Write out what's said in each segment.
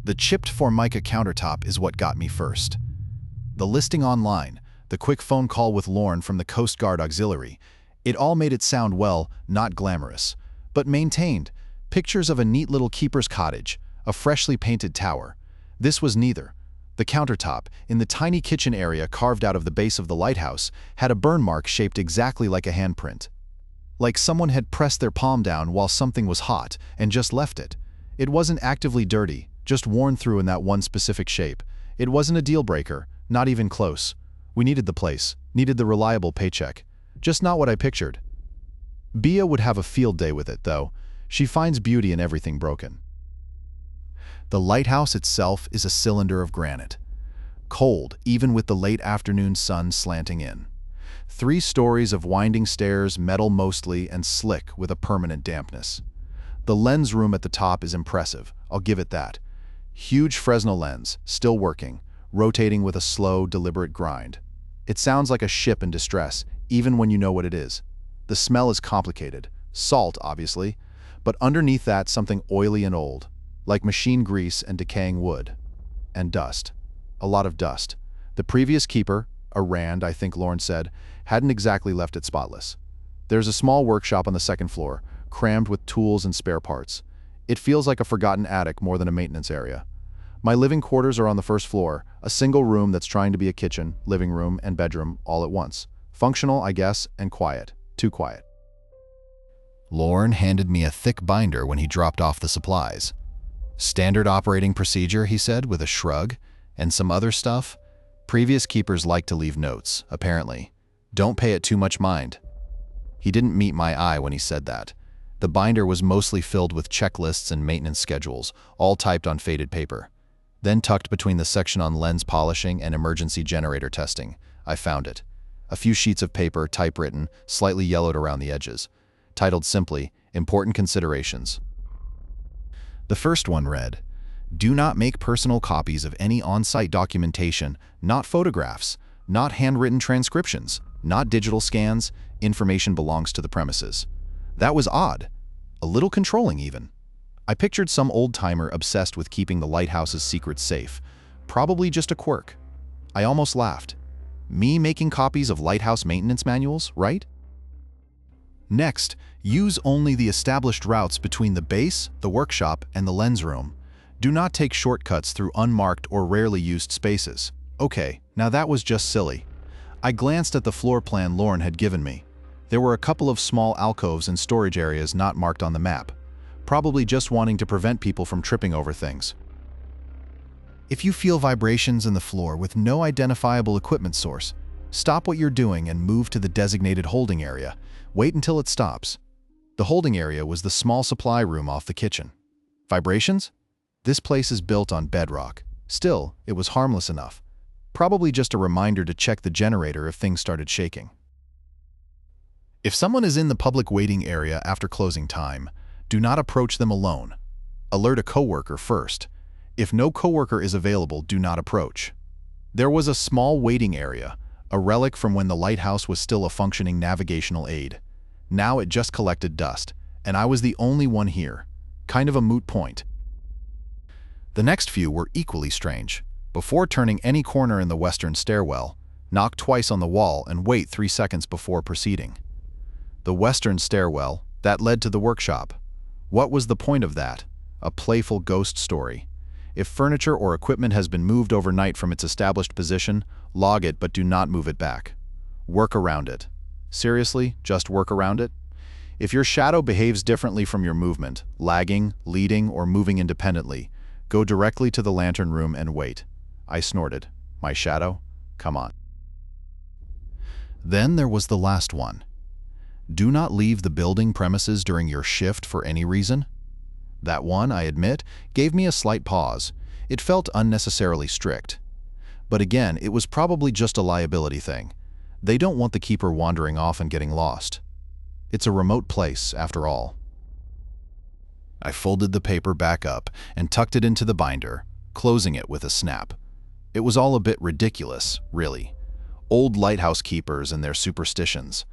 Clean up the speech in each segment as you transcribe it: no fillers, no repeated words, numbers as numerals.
The chipped Formica countertop is what got me first. The listing online, the quick phone call with Lorne from the Coast Guard Auxiliary, it all made it sound, well, not glamorous, but maintained. Pictures of a neat little keeper's cottage, a freshly painted tower. This was neither. The countertop, in the tiny kitchen area carved out of the base of the lighthouse, had a burn mark shaped exactly like a handprint. Like someone had pressed their palm down while something was hot and just left it. It wasn't actively dirty, just worn through in that one specific shape. It wasn't a deal breaker, not even close. We needed the place, needed the reliable paycheck. Just not what I pictured. Bia would have a field day with it, though. She finds beauty in everything broken. The lighthouse itself is a cylinder of granite. Cold, even with the late afternoon sun slanting in. 3 stories of winding stairs, metal mostly, and slick with a permanent dampness. The lens room at the top is impressive, I'll give it that. Huge Fresnel lens, still working, rotating with a slow, deliberate grind. It sounds like a ship in distress, even when you know what it is. The smell is complicated. Salt, obviously, but underneath that something oily and old, like machine grease and decaying wood. And dust. A lot of dust. The previous keeper, a Rand, I think Lorne said, hadn't exactly left it spotless. There's a small workshop on the 2nd floor, crammed with tools and spare parts. It feels like a forgotten attic more than a maintenance area. My living quarters are on the 1st floor, a single room that's trying to be a kitchen, living room, and bedroom all at once. Functional, I guess, and quiet. Too quiet. Lorne handed me a thick binder when he dropped off the supplies. Standard operating procedure, he said, with a shrug, and some other stuff. Previous keepers like to leave notes, apparently. Don't pay it too much mind. He didn't meet my eye when he said that. The binder was mostly filled with checklists and maintenance schedules, all typed on faded paper. Then tucked between the section on lens polishing and emergency generator testing, I found it. A few sheets of paper, typewritten, slightly yellowed around the edges, titled simply, Important Considerations. The first one read, "Do not make personal copies of any on-site documentation, not photographs, not handwritten transcriptions, not digital scans. Information belongs to the premises." That was odd. A little controlling, even. I pictured some old-timer obsessed with keeping the lighthouse's secrets safe. Probably just a quirk. I almost laughed. Me making copies of lighthouse maintenance manuals, right? Next, use only the established routes between the base, the workshop, and the lens room. Do not take shortcuts through unmarked or rarely used spaces. Okay, now that was just silly. I glanced at the floor plan Lorne had given me. There were a couple of small alcoves and storage areas not marked on the map, probably just wanting to prevent people from tripping over things. If you feel vibrations in the floor with no identifiable equipment source, stop what you're doing and move to the designated holding area. Wait until it stops. The holding area was the small supply room off the kitchen. Vibrations? This place is built on bedrock. Still, it was harmless enough. Probably just a reminder to check the generator if things started shaking. If someone is in the public waiting area after closing time, do not approach them alone. Alert a coworker first. If no coworker is available, do not approach. There was a small waiting area, a relic from when the lighthouse was still a functioning navigational aid. Now it just collected dust, and I was the only one here. Kind of a moot point. The next few were equally strange. Before turning any corner in the western stairwell, knock twice on the wall and wait 3 seconds before proceeding. The western stairwell, that led to the workshop. What was the point of that? A playful ghost story. If furniture or equipment has been moved overnight from its established position, log it but do not move it back. Work around it. Seriously, just work around it? If your shadow behaves differently from your movement, lagging, leading, or moving independently, go directly to the lantern room and wait. I snorted. My shadow? Come on. Then there was the last one. Do not leave the building premises during your shift for any reason. That one, I admit, gave me a slight pause. It felt unnecessarily strict. But again, it was probably just a liability thing. They don't want the keeper wandering off and getting lost. It's a remote place, after all. I folded the paper back up and tucked it into the binder, closing it with a snap. It was all a bit ridiculous, really. Old lighthouse keepers and their superstitions.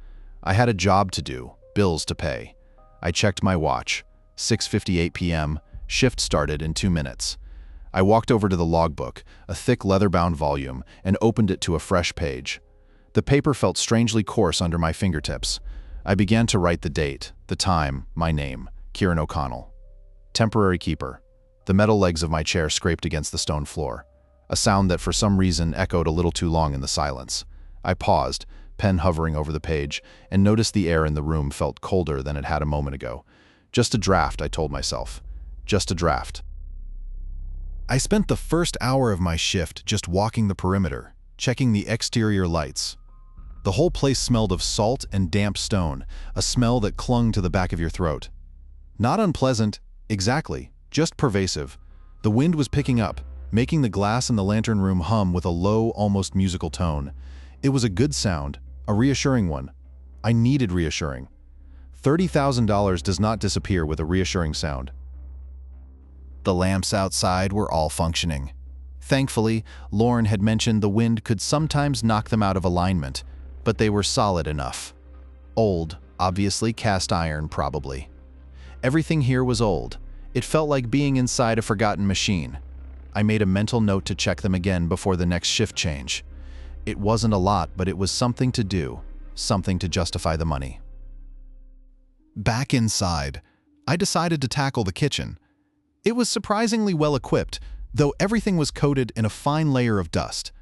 I had a job to do, bills to pay. I checked my watch. 6:58 p.m., shift started in 2 minutes. I walked over to the logbook, a thick leather-bound volume, and opened it to a fresh page. The paper felt strangely coarse under my fingertips. I began to write the date, the time, my name, Kieran O'Connell. Temporary keeper. The metal legs of my chair scraped against the stone floor, a sound that for some reason echoed a little too long in the silence. I paused, pen hovering over the page, and noticed the air in the room felt colder than it had a moment ago. Just a draft, I told myself. Just a draft. I spent the first hour of my shift just walking the perimeter, checking the exterior lights. The whole place smelled of salt and damp stone, a smell that clung to the back of your throat. Not unpleasant, exactly, just pervasive. The wind was picking up, making the glass in the lantern room hum with a low, almost musical tone. It was a good sound, a reassuring one. I needed reassuring. $30,000 does not disappear with a reassuring sound. The lamps outside were all functioning. Thankfully, Lauren had mentioned the wind could sometimes knock them out of alignment, but they were solid enough. Old, obviously cast iron, probably. Everything here was old. It felt like being inside a forgotten machine. I made a mental note to check them again before the next shift change. It wasn't a lot, but it was something to do, something to justify the money. Back inside, I decided to tackle the kitchen. It was surprisingly well equipped, though everything was coated in a fine layer of dust.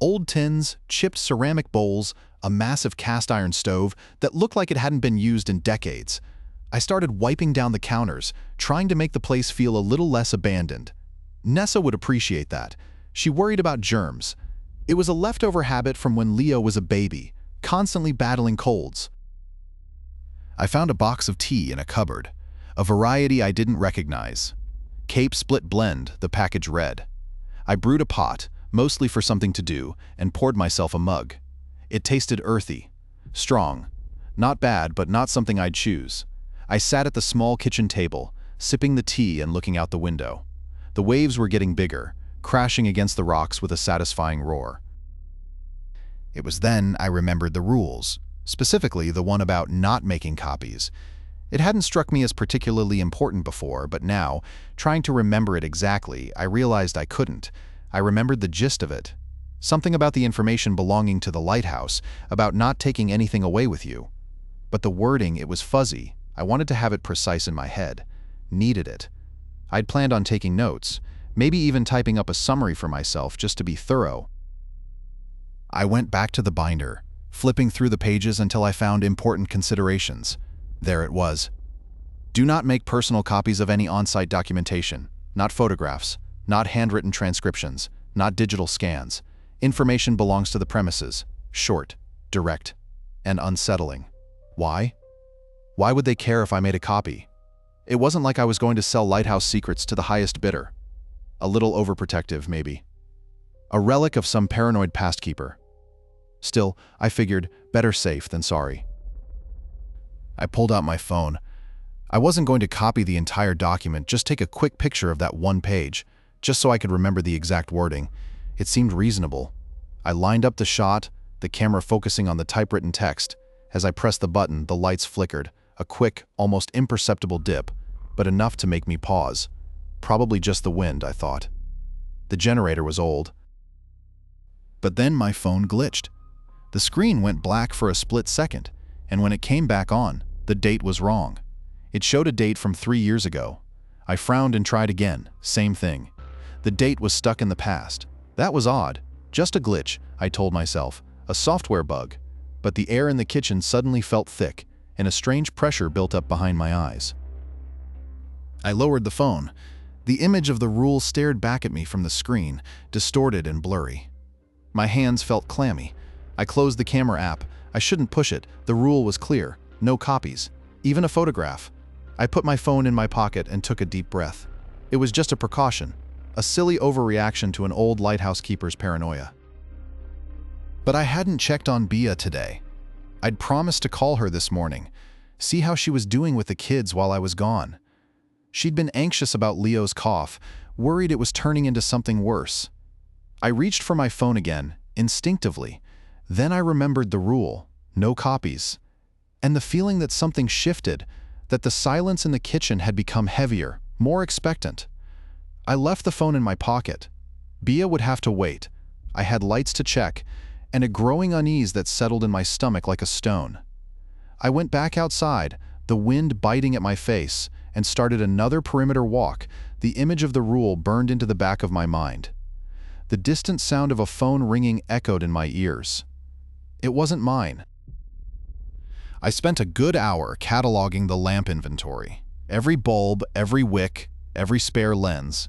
Old tins, chipped ceramic bowls, a massive cast iron stove that looked like it hadn't been used in decades. I started wiping down the counters, trying to make the place feel a little less abandoned. Nessa would appreciate that. She worried about germs. It was a leftover habit from when Leo was a baby, constantly battling colds. I found a box of tea in a cupboard, a variety I didn't recognize. Cape Split Blend, the package read. I brewed a pot, mostly for something to do, and poured myself a mug. It tasted earthy, strong. Not bad, but not something I'd choose. I sat at the small kitchen table, sipping the tea and looking out the window. The waves were getting bigger, crashing against the rocks with a satisfying roar. It was then I remembered the rules, specifically the one about not making copies. It hadn't struck me as particularly important before, but now, trying to remember it exactly, I realized I couldn't. I remembered the gist of it. Something about the information belonging to the Lighthouse, about not taking anything away with you. But the wording, it was fuzzy. I wanted to have it precise in my head. Needed it. I'd planned on taking notes, maybe even typing up a summary for myself just to be thorough. I went back to the binder, flipping through the pages until I found important considerations. There it was. Do not make personal copies of any on-site documentation, not photographs, not handwritten transcriptions, not digital scans. Information belongs to the premises. Short, direct, and unsettling. Why? Why would they care if I made a copy? It wasn't like I was going to sell Lighthouse secrets to the highest bidder. A little overprotective, maybe. A relic of some paranoid past keeper. Still, I figured, better safe than sorry. I pulled out my phone. I wasn't going to copy the entire document, just take a quick picture of that one page, just so I could remember the exact wording. It seemed reasonable. I lined up the shot, the camera focusing on the typewritten text. As I pressed the button, the lights flickered, a quick, almost imperceptible dip, but enough to make me pause. Probably just the wind, I thought. The generator was old. But then my phone glitched. The screen went black for a split second, and when it came back on, the date was wrong. It showed a date from 3 years ago. I frowned and tried again, same thing. The date was stuck in the past. That was odd. Just a glitch, I told myself, a software bug. But the air in the kitchen suddenly felt thick, and a strange pressure built up behind my eyes. I lowered the phone. The image of the rule stared back at me from the screen, distorted and blurry. My hands felt clammy. I closed the camera app. I shouldn't push it. The rule was clear. No copies. Even a photograph. I put my phone in my pocket and took a deep breath. It was just a precaution. A silly overreaction to an old lighthouse keeper's paranoia. But I hadn't checked on Bea today. I'd promised to call her this morning, see how she was doing with the kids while I was gone. She'd been anxious about Leo's cough, worried it was turning into something worse. I reached for my phone again, instinctively. Then I remembered the rule, no copies. And the feeling that something shifted, that the silence in the kitchen had become heavier, more expectant. I left the phone in my pocket. Bia would have to wait. I had lights to check, and a growing unease that settled in my stomach like a stone. I went back outside, the wind biting at my face, and started another perimeter walk. The image of the rule burned into the back of my mind. The distant sound of a phone ringing echoed in my ears. It wasn't mine. I spent a good hour cataloging the lamp inventory. Every bulb, every wick, every spare lens.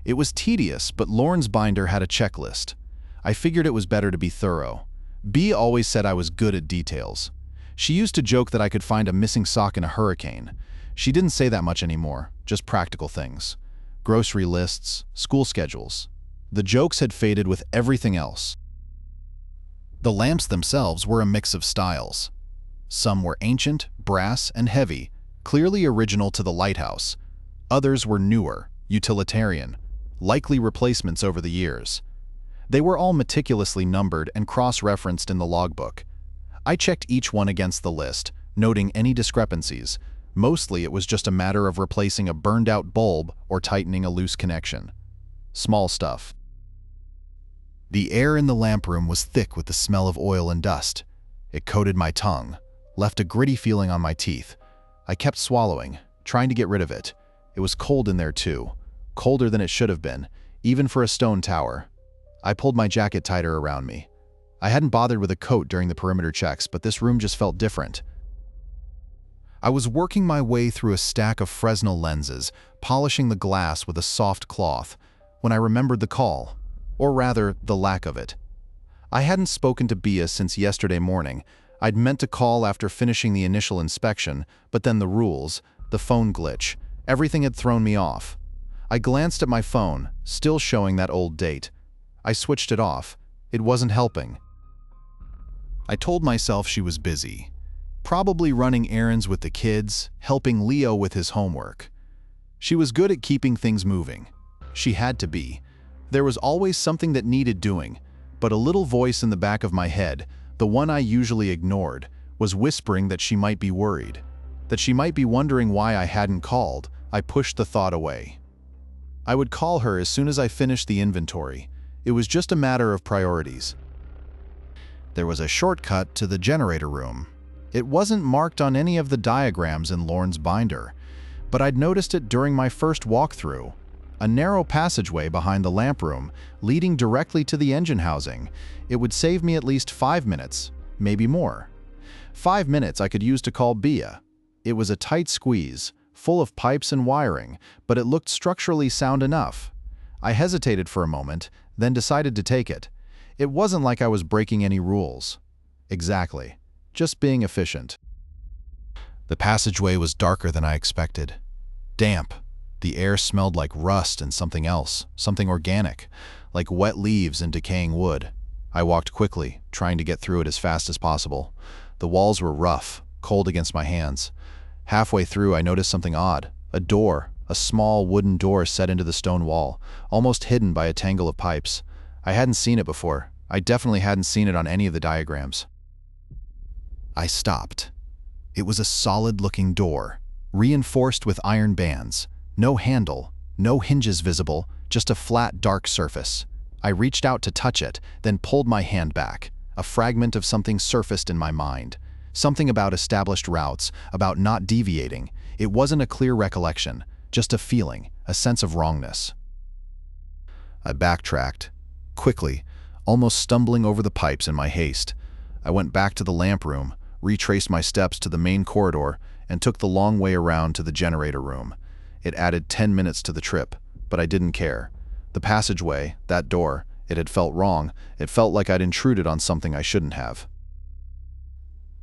It was tedious, but Lauren's binder had a checklist. I figured it was better to be thorough. Bea always said I was good at details. She used to joke that I could find a missing sock in a hurricane. She didn't say that much anymore, just practical things. Grocery lists, school schedules. The jokes had faded with everything else. The lamps themselves were a mix of styles. Some were ancient, brass, and heavy, clearly original to the Lighthouse. Others were newer, utilitarian, likely replacements over the years. They were all meticulously numbered and cross-referenced in the logbook. I checked each one against the list, noting any discrepancies. Mostly it was just a matter of replacing a burned-out bulb or tightening a loose connection. Small stuff. The air in the lamp room was thick with the smell of oil and dust. It coated my tongue, left a gritty feeling on my teeth. I kept swallowing, trying to get rid of it. It was cold in there too, colder than it should have been, even for a stone tower. I pulled my jacket tighter around me. I hadn't bothered with a coat during the perimeter checks, but this room just felt different. I was working my way through a stack of Fresnel lenses, polishing the glass with a soft cloth, when I remembered the call, or rather, the lack of it. I hadn't spoken to Bea since yesterday morning. I'd meant to call after finishing the initial inspection, but then the rules, the phone glitch, everything had thrown me off. I glanced at my phone, still showing that old date. I switched it off. It wasn't helping. I told myself she was busy, probably running errands with the kids, helping Leo with his homework. She was good at keeping things moving. She had to be. There was always something that needed doing, but a little voice in the back of my head, the one I usually ignored, was whispering that she might be worried, that she might be wondering why I hadn't called. I pushed the thought away. I would call her as soon as I finished the inventory. It was just a matter of priorities. There was a shortcut to the generator room. It wasn't marked on any of the diagrams in Lauren's binder, but I'd noticed it during my first walkthrough. A narrow passageway behind the lamp room, leading directly to the engine housing. It would save me at least 5 minutes, maybe more. 5 minutes I could use to call Bea. It was a tight squeeze, full of pipes and wiring, but it looked structurally sound enough. I hesitated for a moment, then decided to take it. It wasn't like I was breaking any rules. Exactly. Just being efficient. The passageway was darker than I expected. Damp. The air smelled like rust and something else, something organic, like wet leaves and decaying wood. I walked quickly, trying to get through it as fast as possible. The walls were rough, cold against my hands. Halfway through, I noticed something odd. A door, a small wooden door set into the stone wall, almost hidden by a tangle of pipes. I hadn't seen it before. I definitely hadn't seen it on any of the diagrams. I stopped. It was a solid-looking door, reinforced with iron bands. No handle, no hinges visible, just a flat, dark surface. I reached out to touch it, then pulled my hand back. A fragment of something surfaced in my mind. Something about established routes, about not deviating. It wasn't a clear recollection, just a feeling, a sense of wrongness. I backtracked, quickly, almost stumbling over the pipes in my haste. I went back to the lamp room, retraced my steps to the main corridor, and took the long way around to the generator room. It added 10 minutes to the trip, but I didn't care. The passageway, that door, it had felt wrong. It felt like I'd intruded on something I shouldn't have.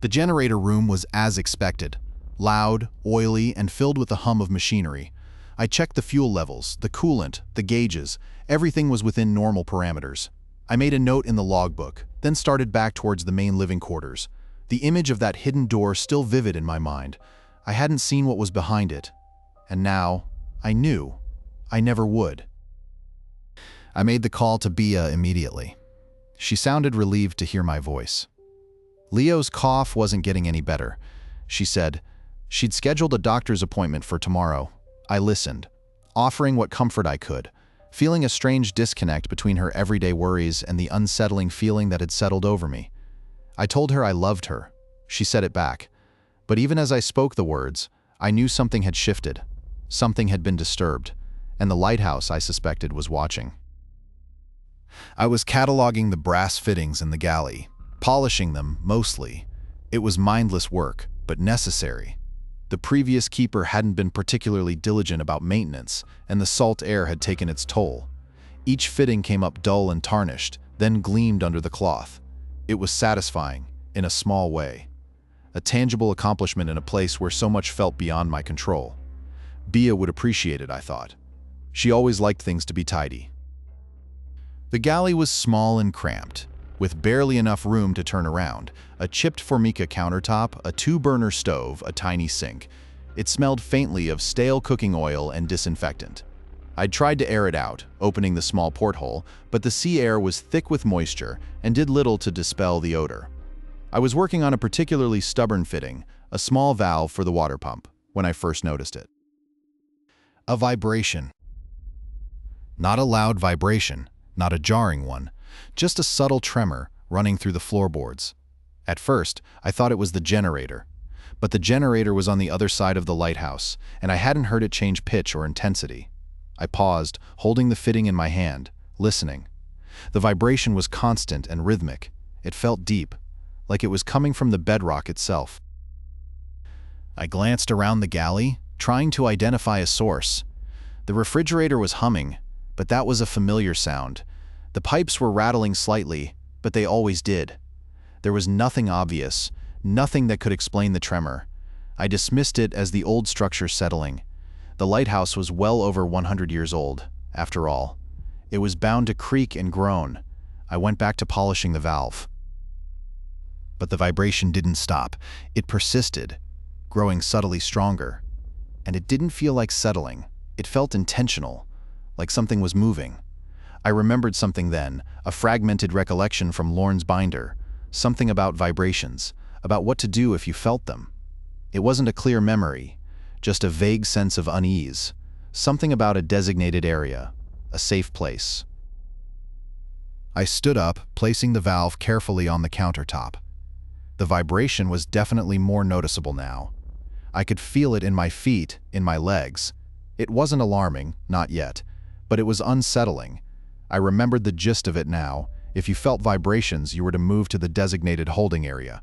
The generator room was as expected. Loud, oily, and filled with the hum of machinery. I checked the fuel levels, the coolant, the gauges. Everything was within normal parameters. I made a note in the logbook, then started back towards the main living quarters. The image of that hidden door still vivid in my mind. I hadn't seen what was behind it. And now, I knew. I never would. I made the call to Bea immediately. She sounded relieved to hear my voice. Leo's cough wasn't getting any better. She said she'd scheduled a doctor's appointment for tomorrow. I listened. offering what comfort I could, feeling a strange disconnect between her everyday worries and the unsettling feeling that had settled over me. I told her I loved her. She said it back. But even as I spoke the words, I knew something had shifted. Something had been disturbed, and the lighthouse, I suspected, was watching. I was cataloging the brass fittings in the galley, polishing them, mostly. It was mindless work, but necessary. The previous keeper hadn't been particularly diligent about maintenance, and the salt air had taken its toll. Each fitting came up dull and tarnished, then gleamed under the cloth. It was satisfying, in a small way. A tangible accomplishment in a place where so much felt beyond my control. Bea would appreciate it, I thought. She always liked things to be tidy. The galley was small and cramped, with barely enough room to turn around, a chipped formica countertop, a 2-burner stove, a tiny sink. It smelled faintly of stale cooking oil and disinfectant. I'd tried to air it out, opening the small porthole, but the sea air was thick with moisture and did little to dispel the odor. I was working on a particularly stubborn fitting, a small valve for the water pump, when I first noticed it. A vibration. Not a loud vibration, not a jarring one, just a subtle tremor running through the floorboards. At first, I thought it was the generator. But the generator was on the other side of the lighthouse, and I hadn't heard it change pitch or intensity. I paused, holding the fitting in my hand, listening. The vibration was constant and rhythmic. It felt deep, like it was coming from the bedrock itself. I glanced around the galley, trying to identify a source. The refrigerator was humming, but that was a familiar sound. The pipes were rattling slightly, but they always did. There was nothing obvious, nothing that could explain the tremor. I dismissed it as the old structure settling. The lighthouse was well over 100 years old, after all. It was bound to creak and groan. I went back to polishing the valve. But the vibration didn't stop. It persisted, growing subtly stronger. And it didn't feel like settling. It felt intentional, like something was moving. I remembered something then, a fragmented recollection from Lorne's binder, something about vibrations, about what to do if you felt them. It wasn't a clear memory, just a vague sense of unease, something about a designated area, a safe place. I stood up, placing the valve carefully on the countertop. The vibration was definitely more noticeable now. I could feel it in my feet, in my legs. It wasn't alarming, not yet, but it was unsettling. I remembered the gist of it now. If you felt vibrations, you were to move to the designated holding area.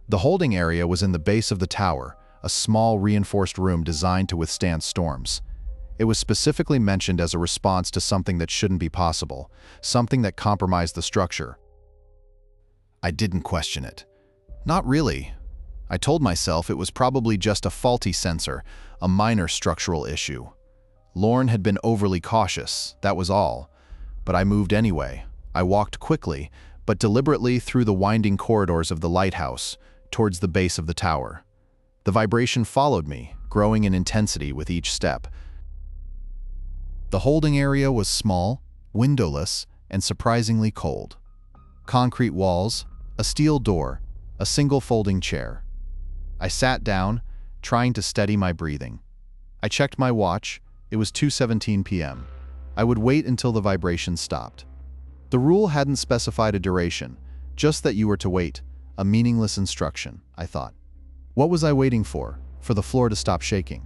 The holding area was in the base of the tower, a small reinforced room designed to withstand storms. It was specifically mentioned as a response to something that shouldn't be possible, something that compromised the structure. I didn't question it. Not really. I told myself it was probably just a faulty sensor, a minor structural issue. Lorne had been overly cautious, that was all. But I moved anyway. I walked quickly, but deliberately through the winding corridors of the lighthouse, towards the base of the tower. The vibration followed me, growing in intensity with each step. The holding area was small, windowless, and surprisingly cold. Concrete walls, a steel door, a single folding chair. I sat down, trying to steady my breathing. I checked my watch. It was 2:17 p.m. I would wait until the vibration stopped. The rule hadn't specified a duration, just that you were to wait, a meaningless instruction, I thought. What was I waiting for? For the floor to stop shaking.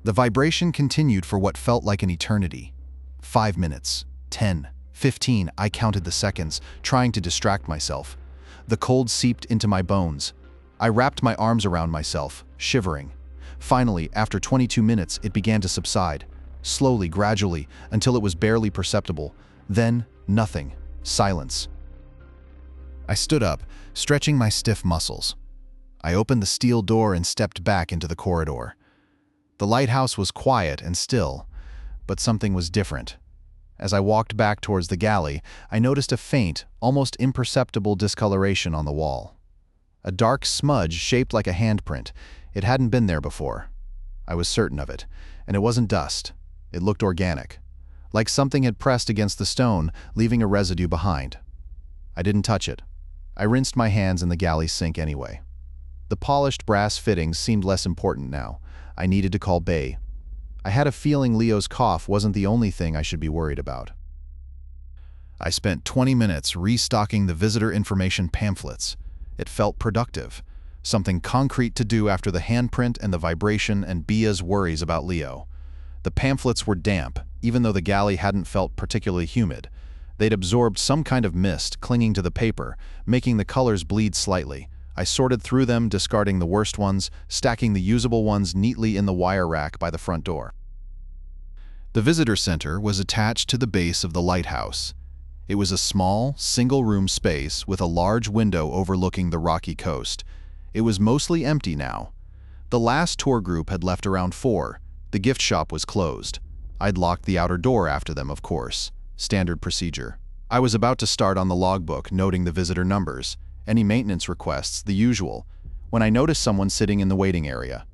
The vibration continued for what felt like an eternity. 5 minutes, 10, 15, I counted the seconds, trying to distract myself. The cold seeped into my bones. I wrapped my arms around myself, shivering. Finally, after 22 minutes, it began to subside. Slowly, gradually, until it was barely perceptible. Then, nothing. Silence. I stood up, stretching my stiff muscles. I opened the steel door and stepped back into the corridor. The lighthouse was quiet and still, but something was different. As I walked back towards the galley, I noticed a faint, almost imperceptible discoloration on the wall. A dark smudge shaped like a handprint. It hadn't been there before. I was certain of it, and it wasn't dust. It looked organic, like something had pressed against the stone, leaving a residue behind. I didn't touch it. I rinsed my hands in the galley's sink anyway. The polished brass fittings seemed less important now. I needed to call Bay. I had a feeling Leo's cough wasn't the only thing I should be worried about. I spent 20 minutes restocking the visitor information pamphlets. It felt productive, something concrete to do after the handprint and the vibration and Bia's worries about Leo. The pamphlets were damp, even though the galley hadn't felt particularly humid. They'd absorbed some kind of mist clinging to the paper, making the colors bleed slightly. I sorted through them, discarding the worst ones, stacking the usable ones neatly in the wire rack by the front door. The visitor center was attached to the base of the lighthouse. It was a small, single-room space with a large window overlooking the rocky coast. It was mostly empty now. The last tour group had left around 4. The gift shop was closed. I'd locked the outer door after them, of course. Standard procedure. I was about to start on the logbook, noting the visitor numbers, any maintenance requests, the usual, when I noticed someone sitting in the waiting area.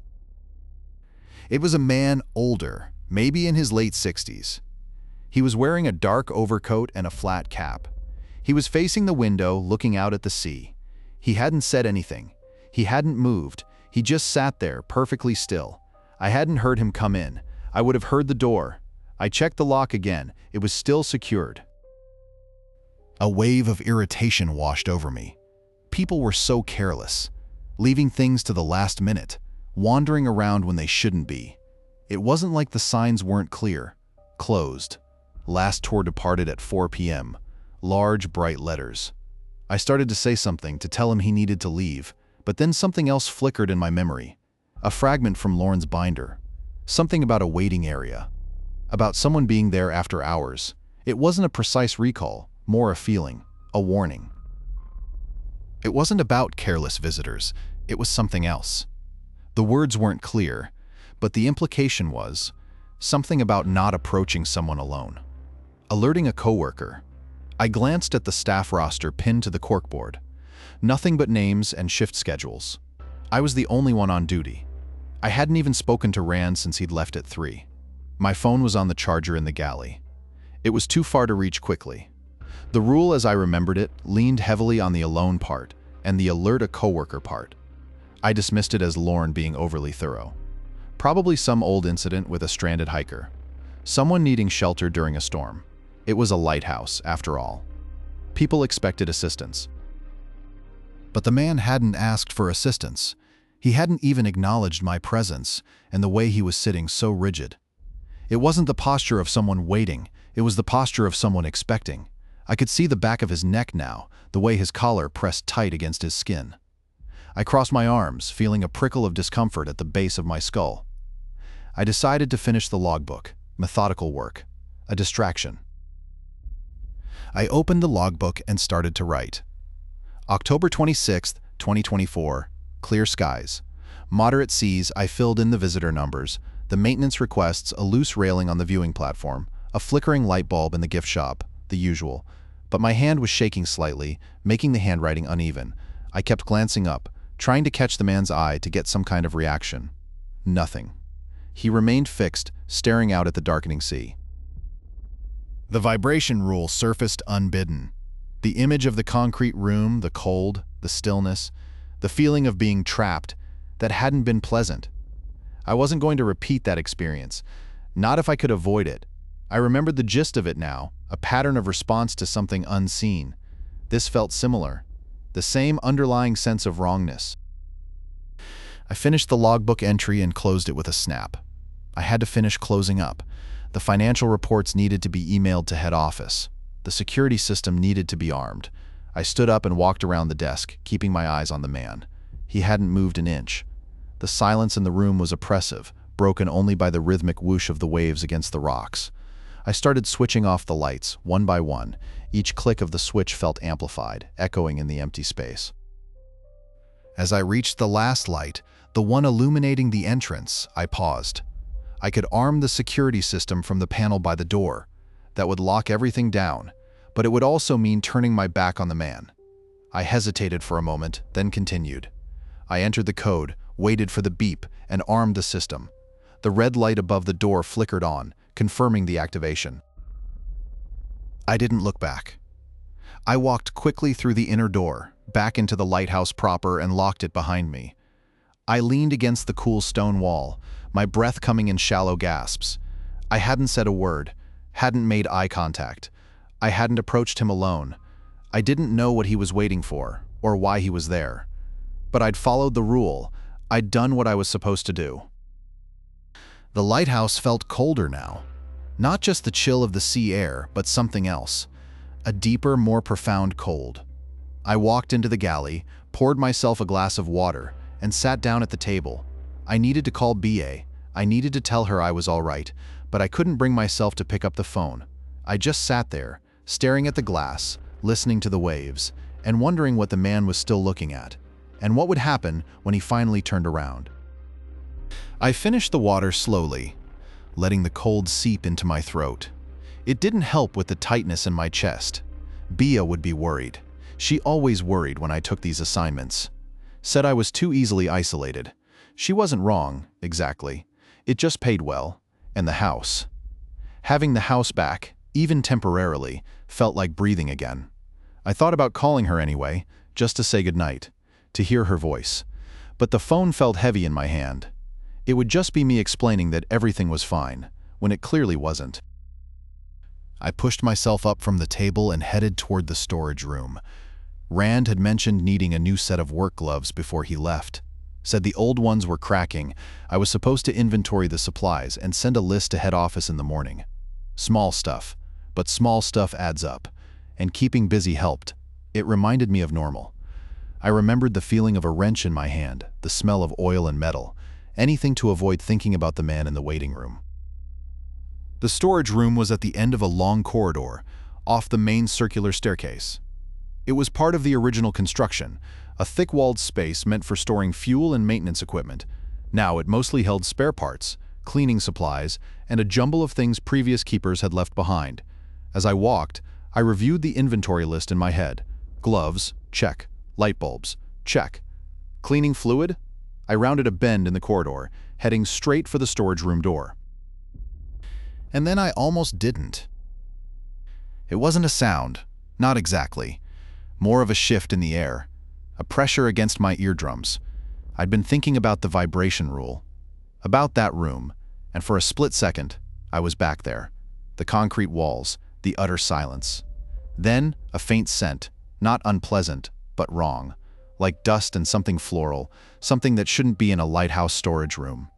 It was a man older, maybe in his late 60s. He was wearing a dark overcoat and a flat cap. He was facing the window, looking out at the sea. He hadn't said anything. He hadn't moved. He just sat there, perfectly still. I hadn't heard him come in. I would have heard the door. I checked the lock again. It was still secured. A wave of irritation washed over me. People were so careless, leaving things to the last minute, wandering around when they shouldn't be. It wasn't like the signs weren't clear. Closed. Last tour departed at 4 p.m. Large, bright letters. I started to say something to tell him he needed to leave, but then something else flickered in my memory. A fragment from Lauren's binder. Something about a waiting area. About someone being there after hours. It wasn't a precise recall, more a feeling, a warning. It wasn't about careless visitors. It was something else. The words weren't clear, but the implication was something about not approaching someone alone. Alerting a coworker. I glanced at the staff roster pinned to the corkboard. Nothing but names and shift schedules. I was the only one on duty. I hadn't even spoken to Rand since he'd left at 3. My phone was on the charger in the galley. It was too far to reach quickly. The rule as I remembered it leaned heavily on the alone part and the alert a coworker part. I dismissed it as Lauren being overly thorough. Probably some old incident with a stranded hiker. Someone needing shelter during a storm. It was a lighthouse, after all. People expected assistance. But the man hadn't asked for assistance. He hadn't even acknowledged my presence and the way he was sitting so rigid. It wasn't the posture of someone waiting, it was the posture of someone expecting. I could see the back of his neck now, the way his collar pressed tight against his skin. I crossed my arms, feeling a prickle of discomfort at the base of my skull. I decided to finish the logbook, methodical work, a distraction. I opened the logbook and started to write. October 26, 2024, clear skies. Moderate seas. I filled in the visitor numbers, the maintenance requests, a loose railing on the viewing platform, a flickering light bulb in the gift shop, the usual. But my hand was shaking slightly, making the handwriting uneven. I kept glancing up, trying to catch the man's eye to get some kind of reaction. Nothing. He remained fixed, staring out at the darkening sea. The vibration rule surfaced unbidden. The image of the concrete room, the cold, the stillness, the feeling of being trapped, that hadn't been pleasant. I wasn't going to repeat that experience, not if I could avoid it. I remembered the gist of it now, a pattern of response to something unseen. This felt similar, the same underlying sense of wrongness. I finished the logbook entry and closed it with a snap. I had to finish closing up. The financial reports needed to be emailed to head office. The security system needed to be armed. I stood up and walked around the desk, keeping my eyes on the man. He hadn't moved an inch. The silence in the room was oppressive, broken only by the rhythmic whoosh of the waves against the rocks. I started switching off the lights, one by one. Each click of the switch felt amplified, echoing in the empty space. As I reached the last light, the one illuminating the entrance, I paused. I could arm the security system from the panel by the door. That would lock everything down, but it would also mean turning my back on the man. I hesitated for a moment, then continued. I entered the code, waited for the beep, and armed the system. The red light above the door flickered on, confirming the activation. I didn't look back. I walked quickly through the inner door, back into the lighthouse proper, and locked it behind me. I leaned against the cool stone wall, my breath coming in shallow gasps. I hadn't said a word, hadn't made eye contact. I hadn't approached him alone. I didn't know what he was waiting for, or why he was there. But I'd followed the rule. I'd done what I was supposed to do. The lighthouse felt colder now. Not just the chill of the sea air, but something else. A deeper, more profound cold. I walked into the galley, poured myself a glass of water, and sat down at the table. I needed to call BA. I needed to tell her I was all right, but I couldn't bring myself to pick up the phone. I just sat there, staring at the glass, listening to the waves, and wondering what the man was still looking at, and what would happen when he finally turned around. I finished the water slowly, letting the cold seep into my throat. It didn't help with the tightness in my chest. Bia would be worried. She always worried when I took these assignments. Said I was too easily isolated. She wasn't wrong, exactly. It just paid well. And the house. Having the house back, even temporarily, felt like breathing again. I thought about calling her anyway, just to say goodnight, to hear her voice. But the phone felt heavy in my hand. It would just be me explaining that everything was fine, when it clearly wasn't. I pushed myself up from the table and headed toward the storage room. Rand had mentioned needing a new set of work gloves before he left. Said the old ones were cracking. I was supposed to inventory the supplies and send a list to head office in the morning. Small stuff, but small stuff adds up. And keeping busy helped. It reminded me of normal. I remembered the feeling of a wrench in my hand, the smell of oil and metal, anything to avoid thinking about the man in the waiting room. The storage room was at the end of a long corridor, off the main circular staircase. It was part of the original construction, a thick-walled space meant for storing fuel and maintenance equipment. Now it mostly held spare parts, cleaning supplies, and a jumble of things previous keepers had left behind. As I walked, I reviewed the inventory list in my head. Gloves, check. Light bulbs, check. Cleaning fluid? I rounded a bend in the corridor, heading straight for the storage room door. And then I almost didn't. It wasn't a sound, not exactly. More of a shift in the air, a pressure against my eardrums. I'd been thinking about the vibration rule, about that room, and for a split second, I was back there. The concrete walls, the utter silence. Then, a faint scent, not unpleasant, but wrong, like dust and something floral, something that shouldn't be in a lighthouse storage room.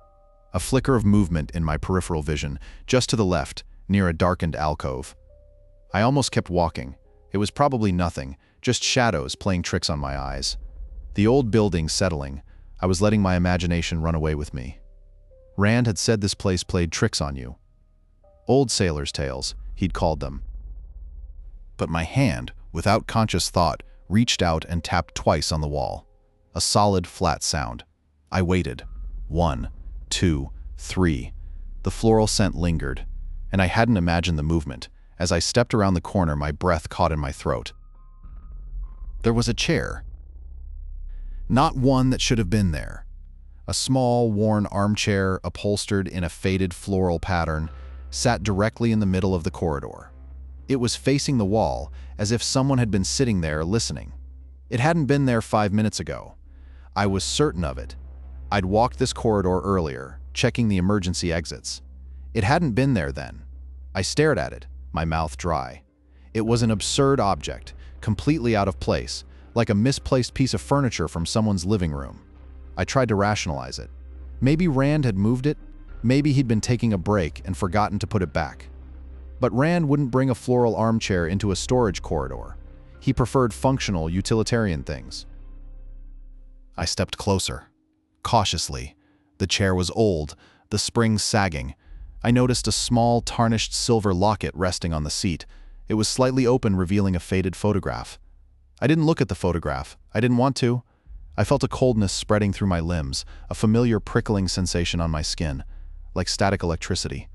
A flicker of movement in my peripheral vision, just to the left, near a darkened alcove. I almost kept walking. It was probably nothing, just shadows playing tricks on my eyes. The old building settling. I was letting my imagination run away with me. Rand had said this place played tricks on you. Old sailors' tales, he'd called them. But my hand, without conscious thought, reached out and tapped twice on the wall. A solid, flat sound. I waited. 1, 2, 3. The floral scent lingered, and I hadn't imagined the movement. As I stepped around the corner, my breath caught in my throat. There was a chair. Not one that should have been there. A small, worn armchair, upholstered in a faded floral pattern, sat directly in the middle of the corridor. It was facing the wall, as if someone had been sitting there listening. It hadn't been there 5 minutes ago. I was certain of it. I'd walked this corridor earlier, checking the emergency exits. It hadn't been there then. I stared at it, my mouth dry. It was an absurd object, completely out of place, like a misplaced piece of furniture from someone's living room. I tried to rationalize it. Maybe Rand had moved it. Maybe he'd been taking a break and forgotten to put it back. But Rand wouldn't bring a floral armchair into a storage corridor. He preferred functional, utilitarian things. I stepped closer, cautiously. The chair was old, the springs sagging. I noticed a small, tarnished silver locket resting on the seat. It was slightly open, revealing a faded photograph. I didn't look at the photograph. I didn't want to. I felt a coldness spreading through my limbs, a familiar prickling sensation on my skin, like static electricity.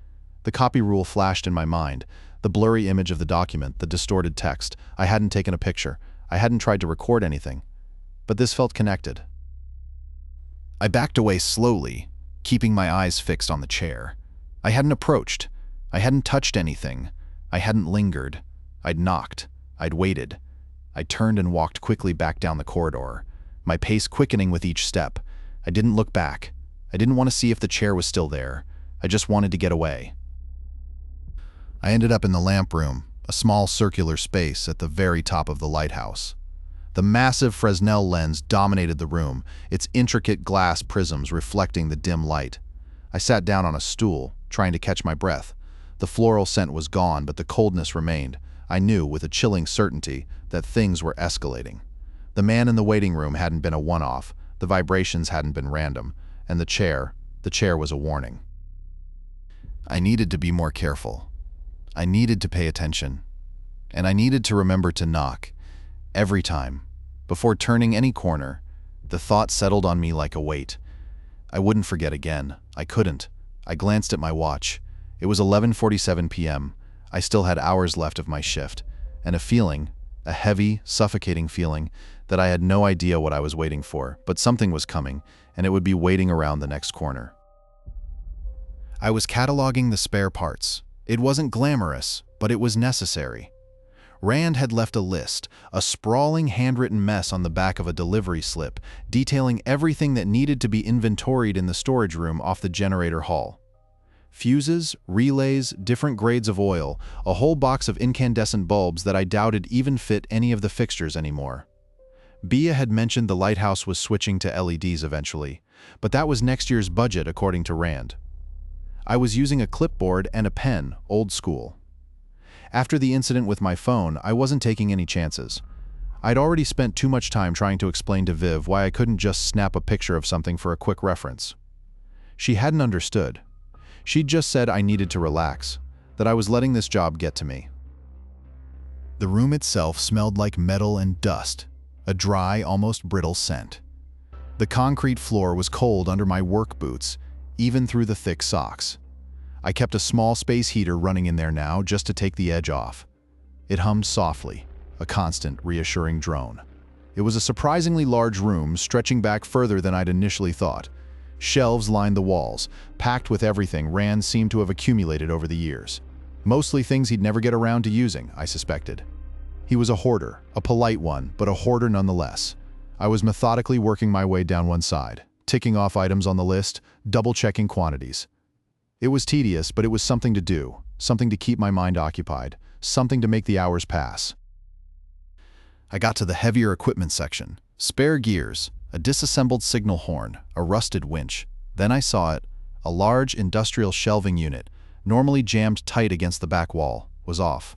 The copy rule flashed in my mind, the blurry image of the document, the distorted text. I hadn't taken a picture. I hadn't tried to record anything. But this felt connected. I backed away slowly, keeping my eyes fixed on the chair. I hadn't approached. I hadn't touched anything. I hadn't lingered. I'd knocked. I'd waited. I turned and walked quickly back down the corridor, my pace quickening with each step. I didn't look back. I didn't want to see if the chair was still there. I just wanted to get away. I ended up in the lamp room, a small circular space at the very top of the lighthouse. The massive Fresnel lens dominated the room, its intricate glass prisms reflecting the dim light. I sat down on a stool, trying to catch my breath. The floral scent was gone, but the coldness remained. I knew, with a chilling certainty, that things were escalating. The man in the waiting room hadn't been a one-off, the vibrations hadn't been random, and the chair was a warning. I needed to be more careful. I needed to pay attention. And I needed to remember to knock. Every time. Before turning any corner, the thought settled on me like a weight. I wouldn't forget again. I couldn't. I glanced at my watch. It was 11:47 p.m. I still had hours left of my shift, and a heavy, suffocating feeling, that I had no idea what I was waiting for, but something was coming, and it would be waiting around the next corner. I was cataloging the spare parts. It wasn't glamorous, but it was necessary. Rand had left a list, a sprawling handwritten mess on the back of a delivery slip, detailing everything that needed to be inventoried in the storage room off the generator hall. Fuses, relays, different grades of oil, a whole box of incandescent bulbs that I doubted even fit any of the fixtures anymore. Bia had mentioned the lighthouse was switching to LEDs eventually, but that was next year's budget according to Rand. I was using a clipboard and a pen, old school. After the incident with my phone, I wasn't taking any chances. I'd already spent too much time trying to explain to Viv why I couldn't just snap a picture of something for a quick reference. She hadn't understood. She'd just said I needed to relax, that I was letting this job get to me. The room itself smelled like metal and dust, a dry, almost brittle scent. The concrete floor was cold under my work boots, even through the thick socks. I kept a small space heater running in there now just to take the edge off. It hummed softly, a constant, reassuring drone. It was a surprisingly large room, stretching back further than I'd initially thought. Shelves lined the walls, packed with everything Rand seemed to have accumulated over the years. Mostly things he'd never get around to using, I suspected. He was a hoarder, a polite one, but a hoarder nonetheless. I was methodically working my way down one side, ticking off items on the list, double-checking quantities. It was tedious, but it was something to do, something to keep my mind occupied, something to make the hours pass. I got to the heavier equipment section. Spare gears, a disassembled signal horn, a rusted winch. Then I saw it. A large industrial shelving unit, normally jammed tight against the back wall, was off.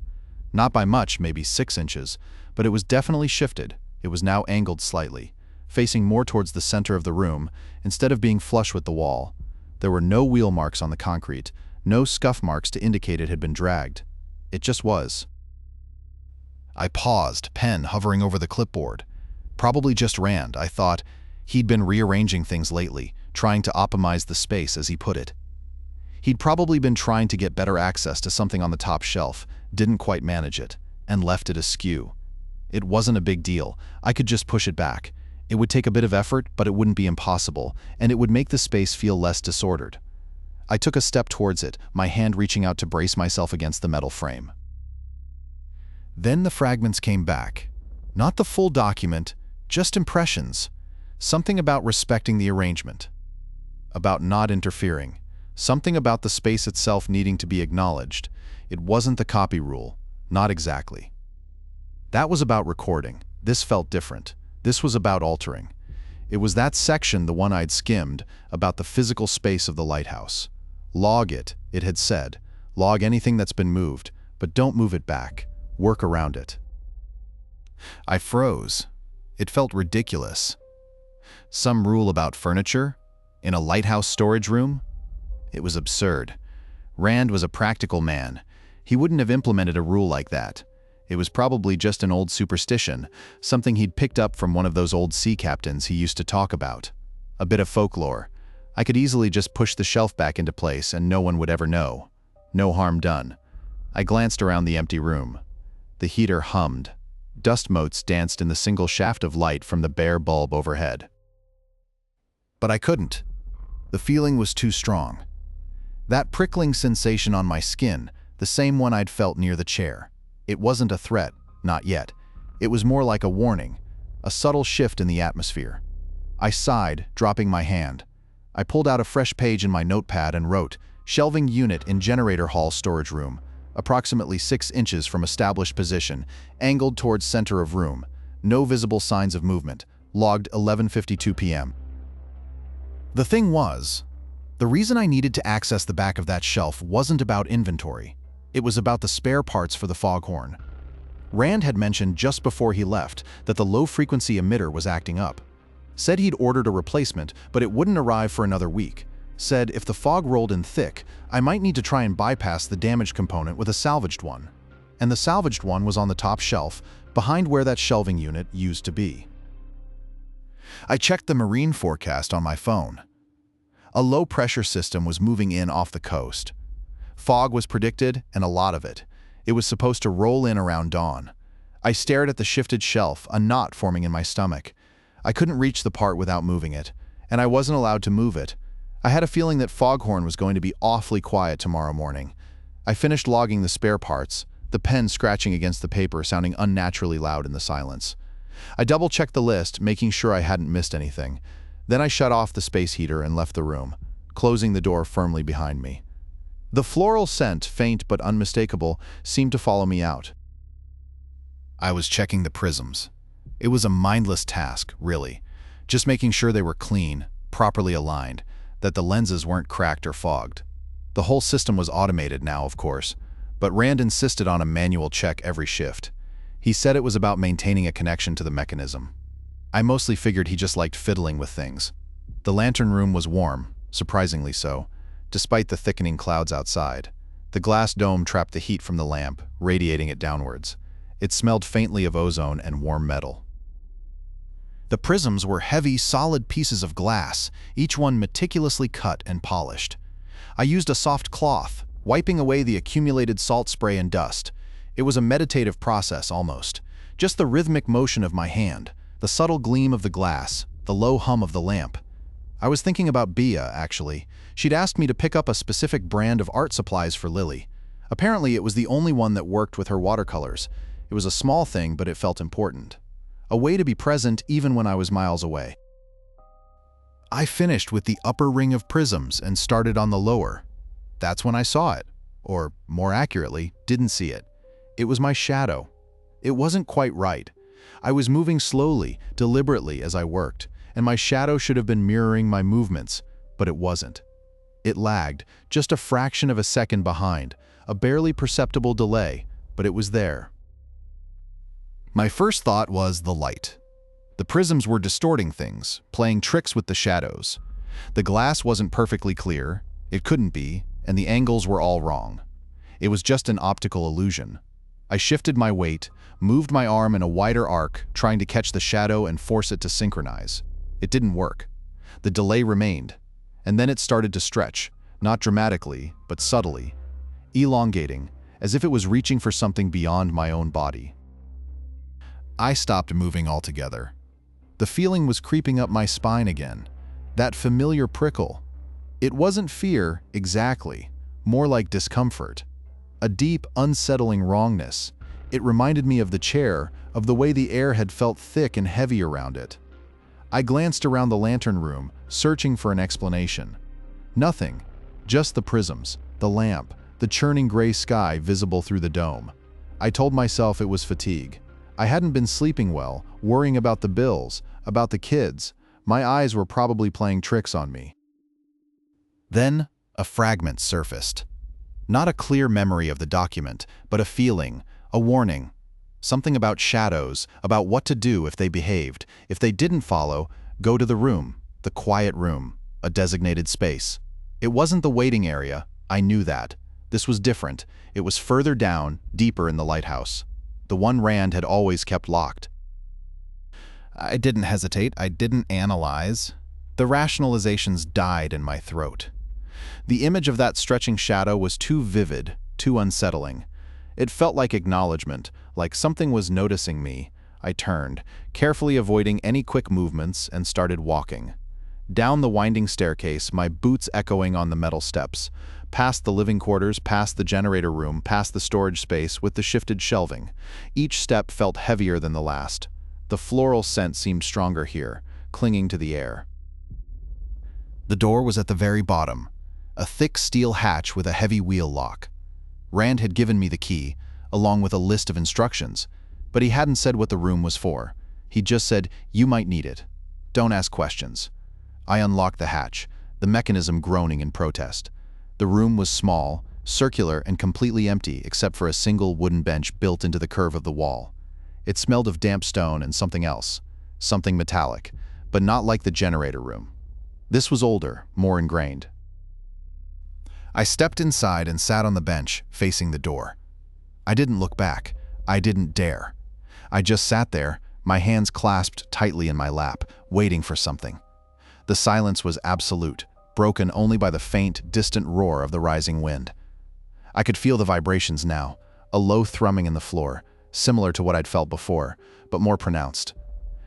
Not by much, maybe 6 inches, but it was definitely shifted. It was now angled slightly, facing more towards the center of the room, instead of being flush with the wall. There were no wheel marks on the concrete, no scuff marks to indicate it had been dragged. It just was. I paused, pen hovering over the clipboard. Probably just Rand, I thought. He'd been rearranging things lately, trying to optimize the space, as he put it. He'd probably been trying to get better access to something on the top shelf, didn't quite manage it, and left it askew. It wasn't a big deal. I could just push it back. It would take a bit of effort, but it wouldn't be impossible, and it would make the space feel less disordered. I took a step towards it, my hand reaching out to brace myself against the metal frame. Then the fragments came back. Not the full document, just impressions. Something about respecting the arrangement. About not interfering. Something about the space itself needing to be acknowledged. It wasn't the copy rule. Not exactly. That was about recording. This felt different. This was about altering. It was that section, the one I'd skimmed, about the physical space of the lighthouse. Log it, it had said. Log anything that's been moved, but don't move it back. Work around it. I froze. It felt ridiculous. Some rule about furniture? In a lighthouse storage room? It was absurd. Rand was a practical man. He wouldn't have implemented a rule like that. It was probably just an old superstition, something he'd picked up from one of those old sea captains he used to talk about. A bit of folklore. I could easily just push the shelf back into place and no one would ever know. No harm done. I glanced around the empty room. The heater hummed. Dust motes danced in the single shaft of light from the bare bulb overhead. But I couldn't. The feeling was too strong. That prickling sensation on my skin, the same one I'd felt near the chair. It wasn't a threat, not yet. It was more like a warning, a subtle shift in the atmosphere. I sighed, dropping my hand. I pulled out a fresh page in my notepad and wrote, "Shelving unit in generator hall storage room, approximately 6 inches from established position, angled towards center of room. No visible signs of movement. Logged 11:52 p.m." The thing was, the reason I needed to access the back of that shelf wasn't about inventory. It was about the spare parts for the foghorn. Rand had mentioned just before he left that the low-frequency emitter was acting up. Said he'd ordered a replacement, but it wouldn't arrive for another week. Said if the fog rolled in thick, I might need to try and bypass the damaged component with a salvaged one. And the salvaged one was on the top shelf, behind where that shelving unit used to be. I checked the marine forecast on my phone. A low-pressure system was moving in off the coast. Fog was predicted, and a lot of it. It was supposed to roll in around dawn. I stared at the shifted shelf, a knot forming in my stomach. I couldn't reach the part without moving it, and I wasn't allowed to move it. I had a feeling that foghorn was going to be awfully quiet tomorrow morning. I finished logging the spare parts, the pen scratching against the paper sounding unnaturally loud in the silence. I double-checked the list, making sure I hadn't missed anything. Then I shut off the space heater and left the room, closing the door firmly behind me. The floral scent, faint but unmistakable, seemed to follow me out. I was checking the prisms. It was a mindless task, really, just making sure they were clean, properly aligned, that the lenses weren't cracked or fogged. The whole system was automated now, of course, but Rand insisted on a manual check every shift. He said it was about maintaining a connection to the mechanism. I mostly figured he just liked fiddling with things. The lantern room was warm, surprisingly so, despite the thickening clouds outside. The glass dome trapped the heat from the lamp, radiating it downwards. It smelled faintly of ozone and warm metal. The prisms were heavy, solid pieces of glass, each one meticulously cut and polished. I used a soft cloth, wiping away the accumulated salt spray and dust. It was a meditative process almost. Just the rhythmic motion of my hand, the subtle gleam of the glass, the low hum of the lamp. I was thinking about Bia, actually. She'd asked me to pick up a specific brand of art supplies for Lily. Apparently, it was the only one that worked with her watercolors. It was a small thing, but it felt important. A way to be present even when I was miles away. I finished with the upper ring of prisms and started on the lower. That's when I saw it, or more accurately, didn't see it. It was my shadow. It wasn't quite right. I was moving slowly, deliberately as I worked, and my shadow should have been mirroring my movements, but it wasn't. It lagged, just a fraction of a second behind, a barely perceptible delay, but it was there. My first thought was the light. The prisms were distorting things, playing tricks with the shadows. The glass wasn't perfectly clear, it couldn't be, and the angles were all wrong. It was just an optical illusion. I shifted my weight, moved my arm in a wider arc, trying to catch the shadow and force it to synchronize. It didn't work. The delay remained, and then it started to stretch, not dramatically, but subtly, elongating, as if it was reaching for something beyond my own body. I stopped moving altogether. The feeling was creeping up my spine again, that familiar prickle. It wasn't fear, exactly, more like discomfort. A deep, unsettling wrongness. It reminded me of the chair, of the way the air had felt thick and heavy around it. I glanced around the lantern room, searching for an explanation. Nothing, just the prisms, the lamp, the churning gray sky visible through the dome. I told myself it was fatigue. I hadn't been sleeping well, worrying about the bills, about the kids. My eyes were probably playing tricks on me. Then, a fragment surfaced. Not a clear memory of the document, but a feeling, a warning. Something about shadows, about what to do if they behaved. If they didn't follow, go to the room, the quiet room, a designated space. It wasn't the waiting area, I knew that. This was different. It was further down, deeper in the lighthouse. The one Rand had always kept locked. I didn't hesitate, I didn't analyze. The rationalizations died in my throat. The image of that stretching shadow was too vivid, too unsettling. It felt like acknowledgement, like something was noticing me. I turned, carefully avoiding any quick movements, and started walking. Down the winding staircase, my boots echoing on the metal steps, past the living quarters, past the generator room, past the storage space with the shifted shelving. Each step felt heavier than the last. The floral scent seemed stronger here, clinging to the air. The door was at the very bottom, a thick steel hatch with a heavy wheel lock. Rand had given me the key, along with a list of instructions, but he hadn't said what the room was for. He just said, "You might need it. Don't ask questions." I unlocked the hatch, the mechanism groaning in protest. The room was small, circular, and completely empty except for a single wooden bench built into the curve of the wall. It smelled of damp stone and something else, something metallic, but not like the generator room. This was older, more ingrained. I stepped inside and sat on the bench, facing the door. I didn't look back. I didn't dare. I just sat there, my hands clasped tightly in my lap, waiting for something. The silence was absolute, broken only by the faint, distant roar of the rising wind. I could feel the vibrations now, a low thrumming in the floor, similar to what I'd felt before, but more pronounced.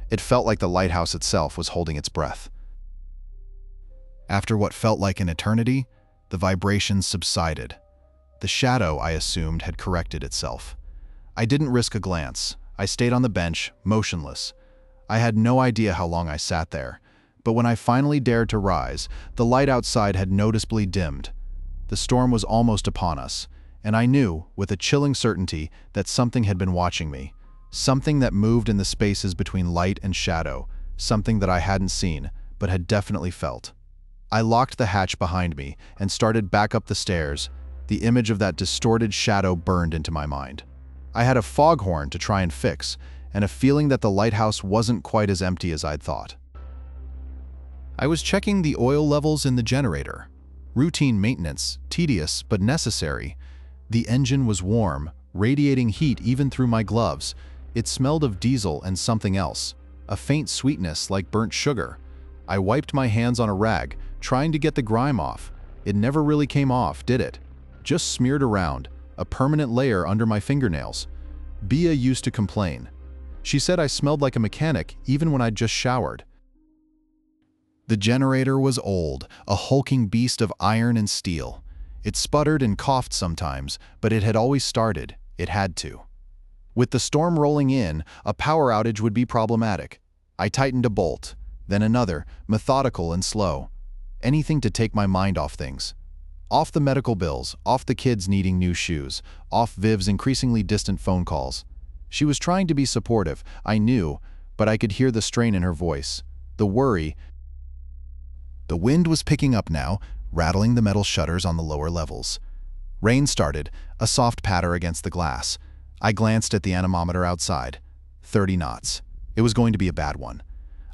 It felt like the lighthouse itself was holding its breath. After what felt like an eternity, the vibrations subsided. The shadow, I assumed, had corrected itself. I didn't risk a glance. I stayed on the bench, motionless. I had no idea how long I sat there, but when I finally dared to rise, the light outside had noticeably dimmed. The storm was almost upon us, and I knew, with a chilling certainty, that something had been watching me, something that moved in the spaces between light and shadow, something that I hadn't seen, but had definitely felt. I locked the hatch behind me and started back up the stairs. The image of that distorted shadow burned into my mind. I had a foghorn to try and fix, and a feeling that the lighthouse wasn't quite as empty as I'd thought. I was checking the oil levels in the generator. Routine maintenance, tedious but necessary. The engine was warm, radiating heat even through my gloves. It smelled of diesel and something else, a faint sweetness like burnt sugar. I wiped my hands on a rag, trying to get the grime off. It never really came off, did it? Just smeared around, a permanent layer under my fingernails. Bia used to complain. She said I smelled like a mechanic even when I'd just showered. The generator was old, a hulking beast of iron and steel. It sputtered and coughed sometimes, but it had always started. It had to. With the storm rolling in, a power outage would be problematic. I tightened a bolt, then another, methodical and slow. Anything to take my mind off things. Off the medical bills, off the kids needing new shoes, off Viv's increasingly distant phone calls. She was trying to be supportive, I knew, but I could hear the strain in her voice, the worry. The wind was picking up now, rattling the metal shutters on the lower levels. Rain started, a soft patter against the glass. I glanced at the anemometer outside. 30 knots. It was going to be a bad one.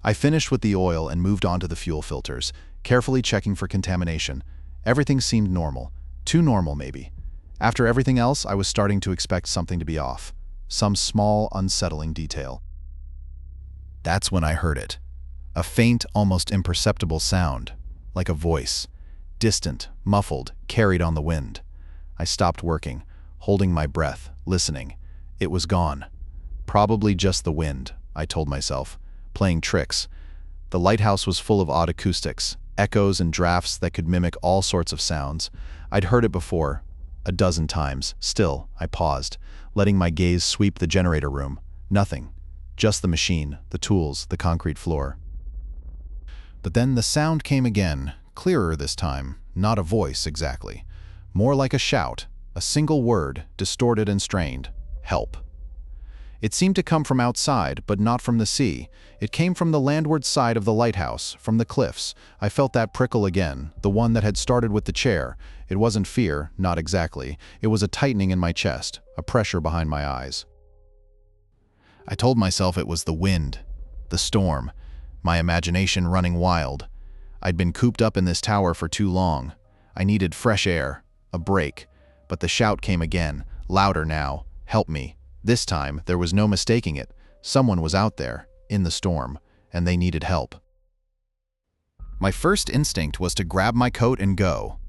I finished with the oil and moved on to the fuel filters, carefully checking for contamination. Everything seemed normal. Too normal, maybe. After everything else, I was starting to expect something to be off. Some small, unsettling detail. That's when I heard it. A faint, almost imperceptible sound, like a voice. Distant, muffled, carried on the wind. I stopped working, holding my breath, listening. It was gone. Probably just the wind, I told myself, playing tricks. The lighthouse was full of odd acoustics, echoes and drafts that could mimic all sorts of sounds. I'd heard it before, a dozen times. Still, I paused, letting my gaze sweep the generator room. Nothing. Just the machine, the tools, the concrete floor. But then the sound came again, clearer this time, not a voice exactly. More like a shout, a single word, distorted and strained. Help. It seemed to come from outside, but not from the sea. It came from the landward side of the lighthouse, from the cliffs. I felt that prickle again, the one that had started with the chair. It wasn't fear, not exactly. It was a tightening in my chest, a pressure behind my eyes. I told myself it was the wind, the storm, my imagination running wild. I'd been cooped up in this tower for too long. I needed fresh air, a break. But the shout came again, louder now. Help me. This time, there was no mistaking it. Someone was out there, in the storm, and they needed help. My first instinct was to grab my coat and go,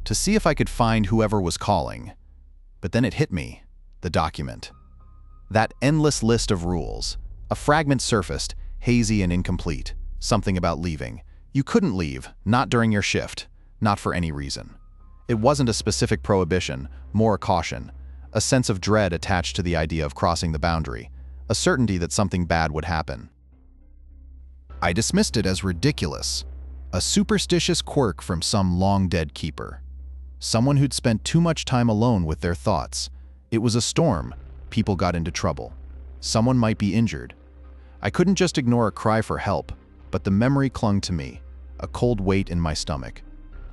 to see if I could find whoever was calling. But then it hit me, the document. That endless list of rules. A fragment surfaced, hazy and incomplete. Something about leaving. You couldn't leave, not during your shift, not for any reason. It wasn't a specific prohibition, more a caution. A sense of dread attached to the idea of crossing the boundary, a certainty that something bad would happen. I dismissed it as ridiculous. A superstitious quirk from some long-dead keeper. Someone who'd spent too much time alone with their thoughts. It was a storm. People got into trouble. Someone might be injured. I couldn't just ignore a cry for help, but the memory clung to me, a cold weight in my stomach.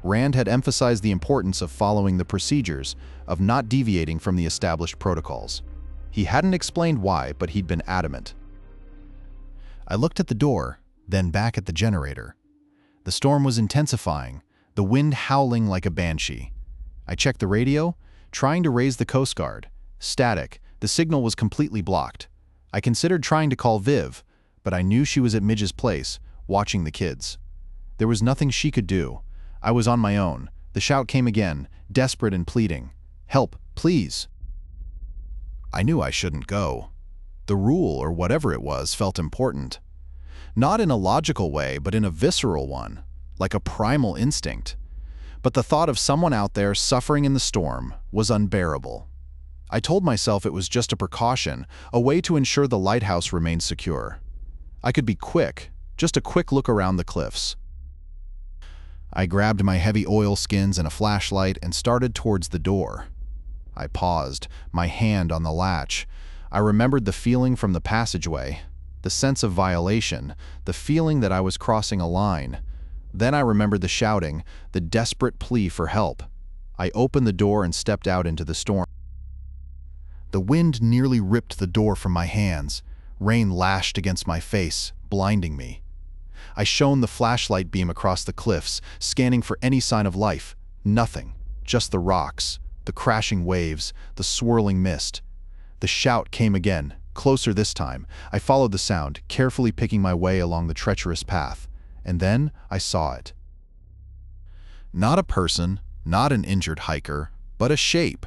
Rand had emphasized the importance of following the procedures, of not deviating from the established protocols. He hadn't explained why, but he'd been adamant. I looked at the door, then back at the generator. The storm was intensifying, the wind howling like a banshee. I checked the radio, trying to raise the Coast Guard. Static, the signal was completely blocked. I considered trying to call Viv, but I knew she was at Midge's place, watching the kids. There was nothing she could do. I was on my own. The shout came again, desperate and pleading. "Help, please." I knew I shouldn't go. The rule, or whatever it was, felt important. Not in a logical way, but in a visceral one, like a primal instinct. But the thought of someone out there suffering in the storm was unbearable. I told myself it was just a precaution, a way to ensure the lighthouse remained secure. I could be quick, just a quick look around the cliffs. I grabbed my heavy oilskins and a flashlight and started towards the door. I paused, my hand on the latch. I remembered the feeling from the passageway, the sense of violation, the feeling that I was crossing a line. Then I remembered the shouting, the desperate plea for help. I opened the door and stepped out into the storm. The wind nearly ripped the door from my hands. Rain lashed against my face, blinding me. I shone the flashlight beam across the cliffs, scanning for any sign of life. Nothing, just the rocks, the crashing waves, the swirling mist. The shout came again, closer this time. I followed the sound, carefully picking my way along the treacherous path. And then I saw it. Not a person, not an injured hiker, but a shape.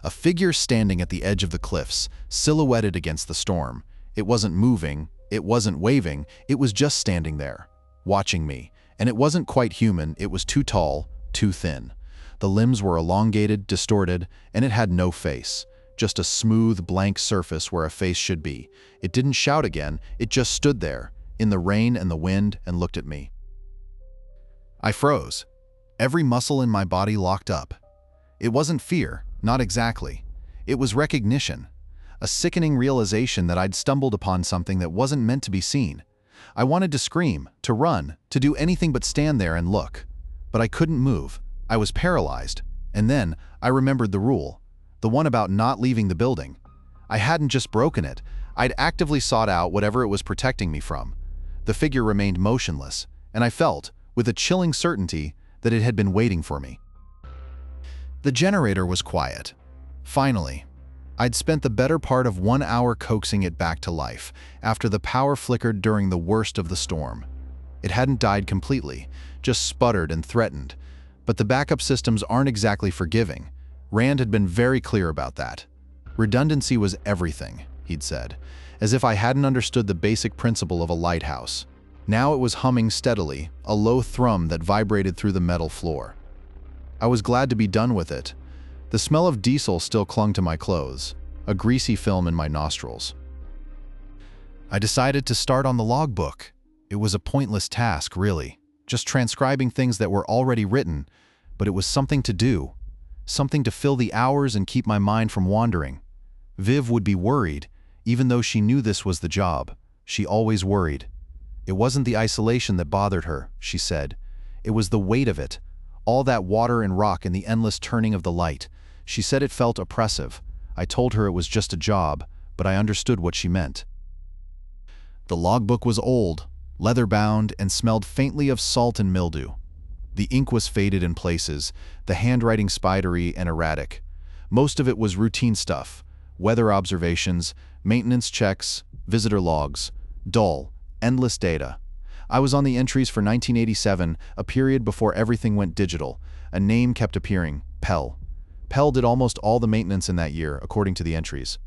A figure standing at the edge of the cliffs, silhouetted against the storm. It wasn't moving, it wasn't waving, it was just standing there, watching me. And it wasn't quite human, it was too tall, too thin. The limbs were elongated, distorted, and it had no face. Just a smooth, blank surface where a face should be. It didn't shout again, it just stood there, in the rain and the wind, and looked at me. I froze. Every muscle in my body locked up. It wasn't fear, not exactly. It was recognition. A sickening realization that I'd stumbled upon something that wasn't meant to be seen. I wanted to scream, to run, to do anything but stand there and look. But I couldn't move. I was paralyzed. And then I remembered the rule. The one about not leaving the building. I hadn't just broken it. I'd actively sought out whatever it was protecting me from. The figure remained motionless, and I felt, with a chilling certainty, that it had been waiting for me. The generator was quiet. Finally, I'd spent the better part of 1 hour coaxing it back to life, after the power flickered during the worst of the storm. It hadn't died completely, just sputtered and threatened. But the backup systems aren't exactly forgiving. Rand had been very clear about that. Redundancy was everything, he'd said, as if I hadn't understood the basic principle of a lighthouse. Now it was humming steadily, a low thrum that vibrated through the metal floor. I was glad to be done with it. The smell of diesel still clung to my clothes, a greasy film in my nostrils. I decided to start on the logbook. It was a pointless task, really, just transcribing things that were already written, but it was something to do, something to fill the hours and keep my mind from wandering. Viv would be worried, even though she knew this was the job. She always worried. It wasn't the isolation that bothered her, she said. It was the weight of it, all that water and rock and the endless turning of the light. She said it felt oppressive. I told her it was just a job, but I understood what she meant. The logbook was old, leather-bound, and smelled faintly of salt and mildew. The ink was faded in places, the handwriting spidery and erratic. Most of it was routine stuff, weather observations, maintenance checks, visitor logs, dull, endless data. I was on the entries for 1987, a period before everything went digital. A name kept appearing, Pell. Pell did almost all the maintenance in that year, according to the entries.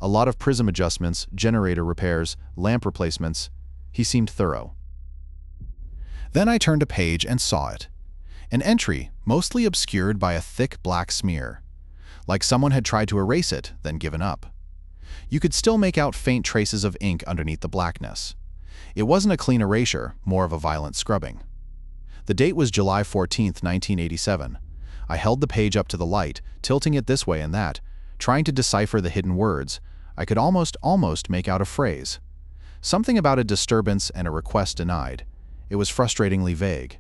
A lot of prism adjustments, generator repairs, lamp replacements. He seemed thorough. Then I turned a page and saw it. An entry, mostly obscured by a thick black smear. Like someone had tried to erase it, then given up. You could still make out faint traces of ink underneath the blackness. It wasn't a clean erasure, more of a violent scrubbing. The date was July 14, 1987. I held the page up to the light, tilting it this way and that, trying to decipher the hidden words. I could almost make out a phrase. Something about a disturbance and a request denied. It was frustratingly vague.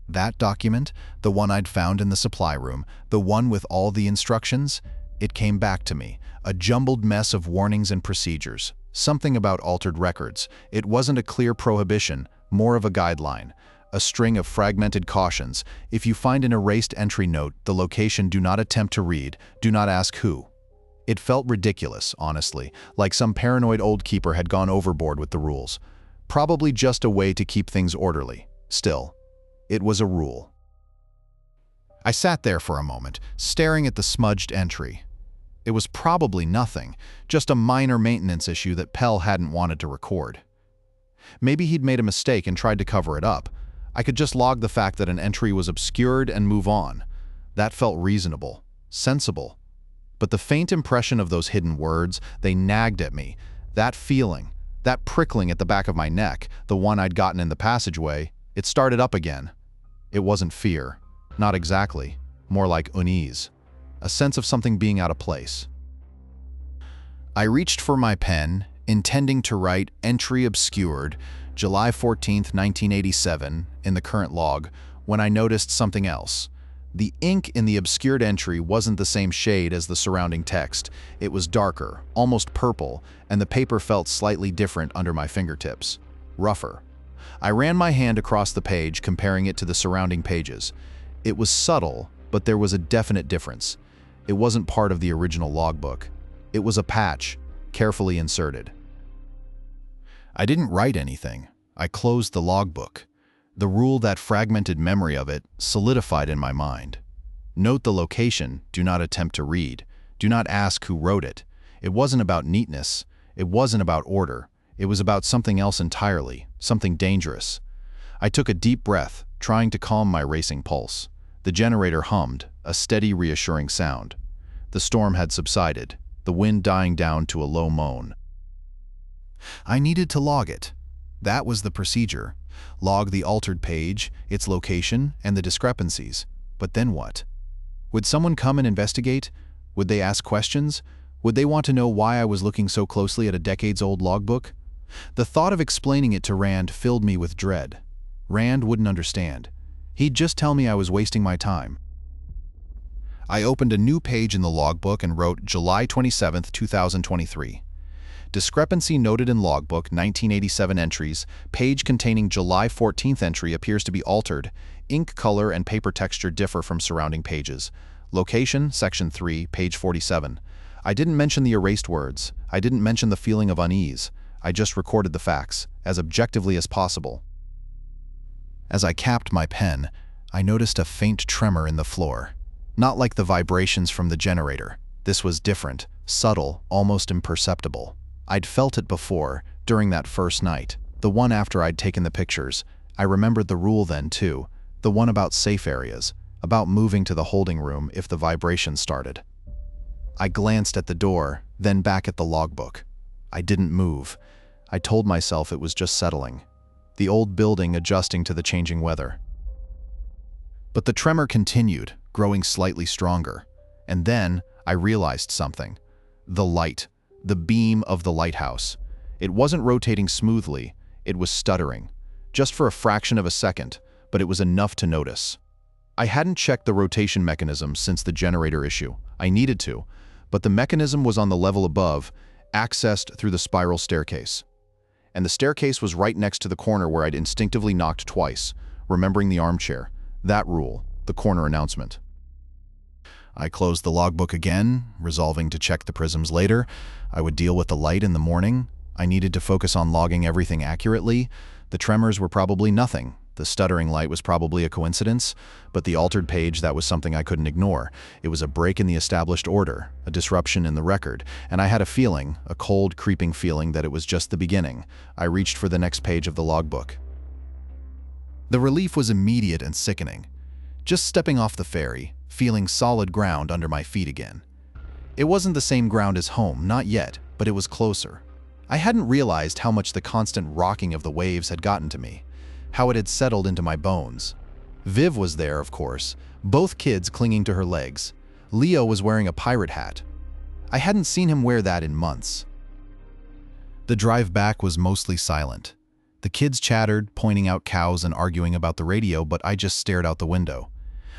That document, the one I'd found in the supply room, the one with all the instructions, it came back to me, a jumbled mess of warnings and procedures. Something about altered records. It wasn't a clear prohibition, more of a guideline. A string of fragmented cautions. If you find an erased entry note, the location, do not attempt to read, do not ask who. It felt ridiculous, honestly, like some paranoid old keeper had gone overboard with the rules. Probably just a way to keep things orderly. Still, it was a rule. I sat there for a moment, staring at the smudged entry. It was probably nothing, just a minor maintenance issue that Pell hadn't wanted to record. Maybe he'd made a mistake and tried to cover it up. I could just log the fact that an entry was obscured and move on. That felt reasonable, sensible. But the faint impression of those hidden words, they nagged at me. That feeling, that prickling at the back of my neck, the one I'd gotten in the passageway, it started up again. It wasn't fear. Not exactly. More like unease. A sense of something being out of place. I reached for my pen, intending to write entry obscured, July 14th, 1987, in the current log, when I noticed something else. The ink in the obscured entry wasn't the same shade as the surrounding text. It was darker, almost purple, and the paper felt slightly different under my fingertips. Rougher. I ran my hand across the page, comparing it to the surrounding pages. It was subtle, but there was a definite difference. It wasn't part of the original logbook. It was a patch, carefully inserted. I didn't write anything. I closed the logbook. The rule that fragmented memory of it solidified in my mind. Note the location, do not attempt to read. Do not ask who wrote it. It wasn't about neatness. It wasn't about order. It was about something else entirely, something dangerous. I took a deep breath, trying to calm my racing pulse. The generator hummed, a steady, reassuring sound. The storm had subsided, the wind dying down to a low moan. I needed to log it. That was the procedure. Log the altered page, its location, and the discrepancies. But then what? Would someone come and investigate? Would they ask questions? Would they want to know why I was looking so closely at a decades-old logbook? The thought of explaining it to Rand filled me with dread. Rand wouldn't understand. He'd just tell me I was wasting my time. I opened a new page in the logbook and wrote July 27, 2023. Discrepancy noted in logbook 1987 entries. Page containing July 14th entry appears to be altered. Ink color and paper texture differ from surrounding pages. Location, section 3, page 47. I didn't mention the erased words. I didn't mention the feeling of unease. I just recorded the facts, as objectively as possible. As I capped my pen, I noticed a faint tremor in the floor. Not like the vibrations from the generator. This was different, subtle, almost imperceptible. I'd felt it before, during that first night, the one after I'd taken the pictures. I remembered the rule then, too, the one about safe areas, about moving to the holding room if the vibration started. I glanced at the door, then back at the logbook. I didn't move. I told myself it was just settling. The old building adjusting to the changing weather. But the tremor continued, growing slightly stronger. And then I realized something. The light. The beam of the lighthouse. It wasn't rotating smoothly, it was stuttering. Just for a fraction of a second, but it was enough to notice. I hadn't checked the rotation mechanism since the generator issue. I needed to, but the mechanism was on the level above, accessed through the spiral staircase. And the staircase was right next to the corner where I'd instinctively knocked twice, remembering the armchair. That rule, the corner announcement. I closed the logbook again, resolving to check the prisms later. I would deal with the light in the morning. I needed to focus on logging everything accurately. The tremors were probably nothing. The stuttering light was probably a coincidence, but the altered page, that was something I couldn't ignore. It was a break in the established order, a disruption in the record, and I had a feeling, a cold, creeping feeling that it was just the beginning. I reached for the next page of the logbook. The relief was immediate and sickening. Just stepping off the ferry, feeling solid ground under my feet again. It wasn't the same ground as home, not yet, but it was closer. I hadn't realized how much the constant rocking of the waves had gotten to me. how it had settled into my bones. Viv was there, of course, both kids clinging to her legs. Leo was wearing a pirate hat. I hadn't seen him wear that in months. The drive back was mostly silent. The kids chattered, pointing out cows and arguing about the radio, but I just stared out the window.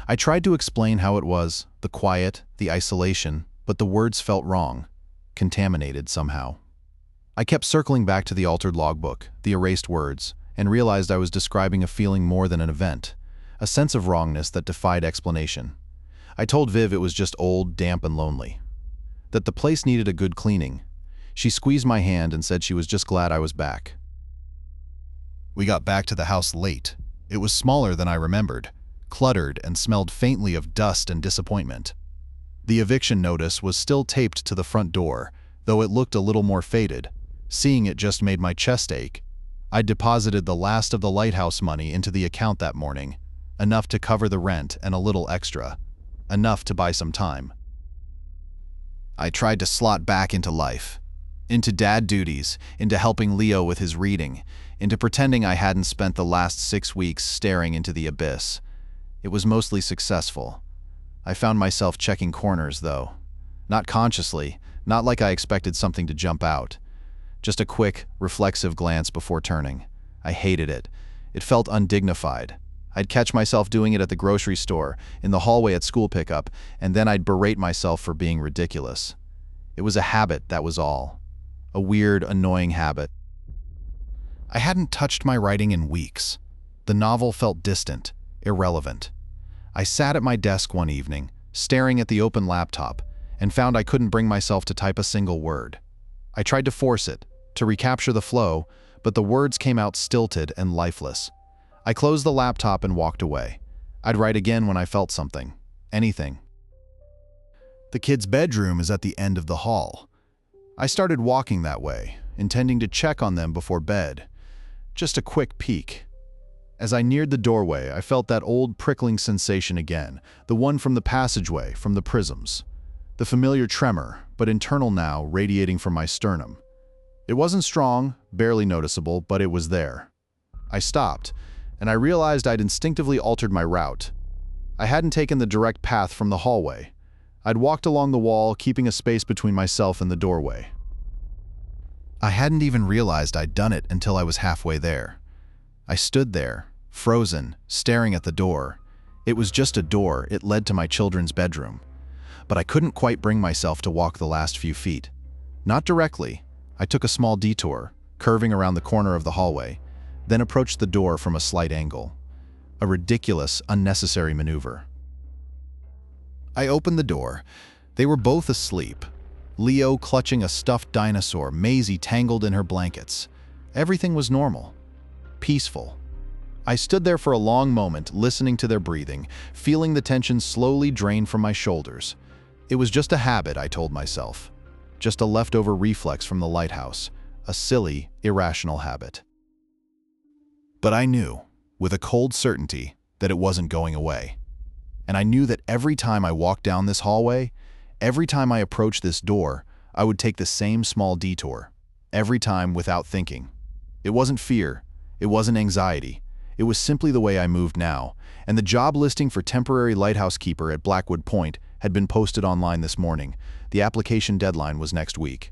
I tried to explain how it was, the quiet, the isolation, but the words felt wrong, contaminated somehow. I kept circling back to the altered logbook, the erased words, and realized I was describing a feeling more than an event, a sense of wrongness that defied explanation. I told Viv it was just old, damp, and lonely, that the place needed a good cleaning. She squeezed my hand and said she was just glad I was back. We got back to the house late. It was smaller than I remembered, cluttered, and smelled faintly of dust and disappointment. The eviction notice was still taped to the front door, though it looked a little more faded. Seeing it just made my chest ache. I'd deposited the last of the Lighthouse money into the account that morning, enough to cover the rent and a little extra, enough to buy some time. I tried to slot back into life, into dad duties, into helping Leo with his reading, into pretending I hadn't spent the last 6 weeks staring into the abyss. It was mostly successful. I found myself checking corners, though. Not consciously, not like I expected something to jump out. Just a quick, reflexive glance before turning. I hated it. It felt undignified. I'd catch myself doing it at the grocery store, in the hallway at school pickup, and then I'd berate myself for being ridiculous. It was a habit, that was all. A weird, annoying habit. I hadn't touched my writing in weeks. The novel felt distant, irrelevant. I sat at my desk one evening, staring at the open laptop, and found I couldn't bring myself to type a single word. I tried to force it, to recapture the flow, but the words came out stilted and lifeless. I closed the laptop and walked away. I'd write again when I felt something. Anything. The kids' bedroom is at the end of the hall. I started walking that way, intending to check on them before bed. Just a quick peek. As I neared the doorway, I felt that old prickling sensation again, the one from the passageway, from the prisms. The familiar tremor, but internal now, radiating from my sternum. It wasn't strong, barely noticeable, but it was there. I stopped, and I realized I'd instinctively altered my route. I hadn't taken the direct path from the hallway. I'd walked along the wall, keeping a space between myself and the doorway. I hadn't even realized I'd done it until I was halfway there. I stood there, frozen, staring at the door. It was just a door, it led to my children's bedroom. But I couldn't quite bring myself to walk the last few feet. Not directly. I took a small detour, curving around the corner of the hallway, then approached the door from a slight angle. A ridiculous, unnecessary maneuver. I opened the door. They were both asleep. Leo clutching a stuffed dinosaur, Maisie tangled in her blankets. Everything was normal. Peaceful. I stood there for a long moment, listening to their breathing, feeling the tension slowly drain from my shoulders. It was just a habit, I told myself. Just a leftover reflex from the Lighthouse. A silly, irrational habit. But I knew, with a cold certainty, that it wasn't going away. And I knew that every time I walked down this hallway, every time I approached this door, I would take the same small detour. Every time without thinking. It wasn't fear. It wasn't anxiety. It was simply the way I moved now, and the job listing for temporary lighthouse keeper at Blackwood Point had been posted online this morning. The application deadline was next week.